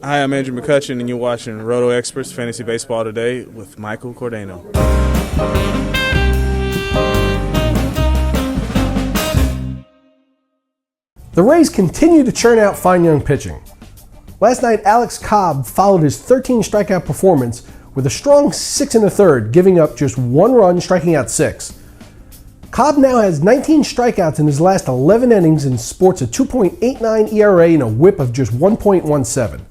Hi, I'm Andrew McCutcheon, and you're watching RotoExperts Fantasy Baseball Today with Michael Cardano. The Rays continue to churn out fine young pitching. Last night, Alex Cobb followed his 13 strikeout performance with a strong 6 1/3, giving up just 1 run, striking out 6. Cobb now has 19 strikeouts in his last 11 innings and sports a 2.89 ERA and a whip of just 1.17.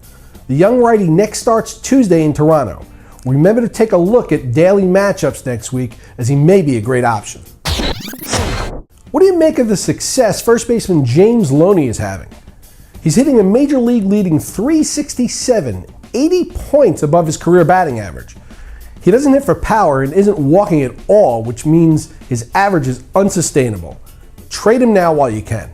The young righty next starts Tuesday in Toronto. Remember to take a look at daily matchups next week, as he may be a great option. What do you make of the success first baseman James Loney is having? He's hitting a major league leading .367, 80 points above his career batting average. He doesn't hit for power and isn't walking at all, which means his average is unsustainable. Trade him now while you can.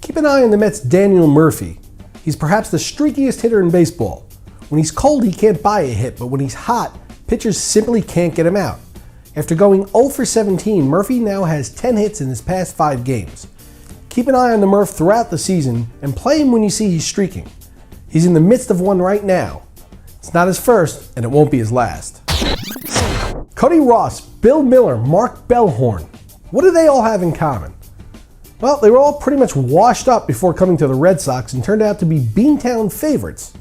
Keep an eye on the Mets' Daniel Murphy. He's perhaps the streakiest hitter in baseball. When he's cold, he can't buy a hit, but when he's hot, pitchers simply can't get him out. After going 0 for 17, Murphy now has 10 hits in his past 5 games. Keep an eye on the Murph throughout the season and play him when you see he's streaking. He's in the midst of one right now. It's not his first, and it won't be his last. Cody Ross, Bill Miller, Mark Bellhorn. What do they all have in common? Well, they were all pretty much washed up before coming to the Red Sox and turned out to be Beantown favorites.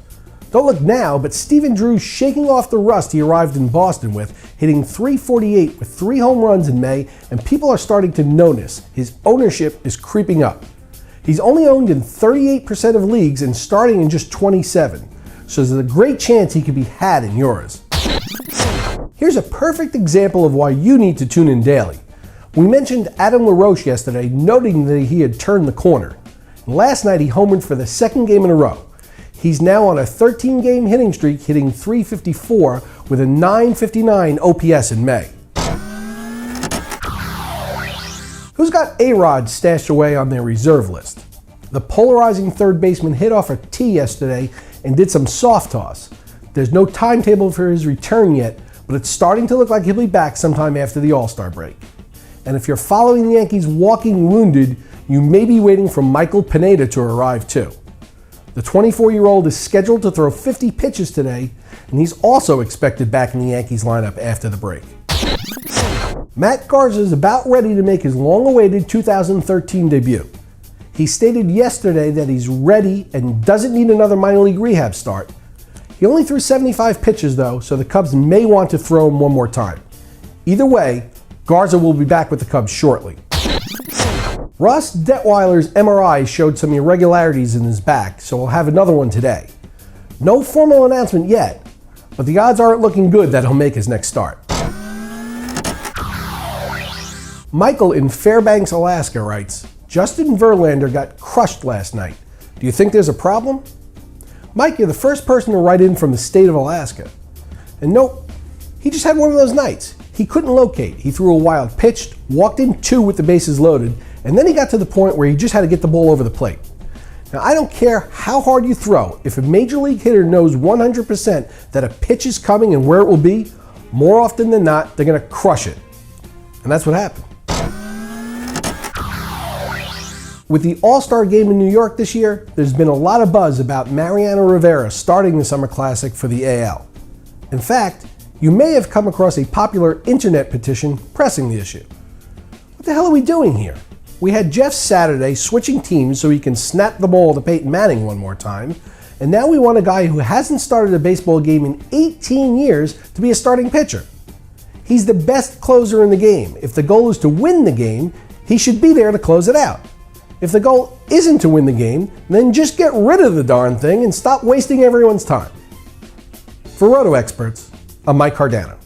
Don't look now, but Stephen Drew shaking off the rust he arrived in Boston with, hitting .348 with 3 home runs in May, and people are starting to notice his ownership is creeping up. He's only owned in 38% of leagues and starting in just 27, so there's a great chance he could be had in yours. Here's a perfect example of why you need to tune in daily. We mentioned Adam LaRoche yesterday, noting that he had turned the corner. Last night he homered for the 2nd game in a row. He's now on a 13-game hitting streak, hitting .354 with a .959 OPS in May. Who's got A-Rod stashed away on their reserve list? The polarizing third baseman hit off a tee yesterday and did some soft toss. There's no timetable for his return yet, but it's starting to look like he'll be back sometime after the All-Star break. And if you're following the Yankees walking wounded, you may be waiting for Michael Pineda to arrive too. The 24-year-old is scheduled to throw 50 pitches today, and he's also expected back in the Yankees lineup after the break. Matt Garza is about ready to make his long-awaited 2013 debut. He stated yesterday that he's ready and doesn't need another minor league rehab start. He only threw 75 pitches though, so the Cubs may want to throw him one more time. Either way, Garza will be back with the Cubs shortly. Ross Detwiler's MRI showed some irregularities in his back, so we'll have another one today. No formal announcement yet, but the odds aren't looking good that he'll make his next start. Michael in Fairbanks, Alaska writes, Justin Verlander got crushed last night. Do you think there's a problem? Mike, you're the first person to write in from the state of Alaska. And nope, he just had one of those nights. He couldn't locate. He threw a wild pitch, walked in 2 with the bases loaded, and then he got to the point where he just had to get the ball over the plate. Now, I don't care how hard you throw. If a major league hitter knows 100% that a pitch is coming and where it will be, more often than not, they're going to crush it. And that's what happened. With the All-Star game in New York this year, there's been a lot of buzz about Mariano Rivera starting the Summer Classic for the AL. In fact, you may have come across a popular internet petition pressing the issue. What the hell are we doing here? We had Jeff Saturday switching teams so he can snap the ball to Peyton Manning one more time, and now we want a guy who hasn't started a baseball game in 18 years to be a starting pitcher. He's the best closer in the game. If the goal is to win the game, he should be there to close it out. If the goal isn't to win the game, then just get rid of the darn thing and stop wasting everyone's time. For RotoExperts, I'm Mike Cardano.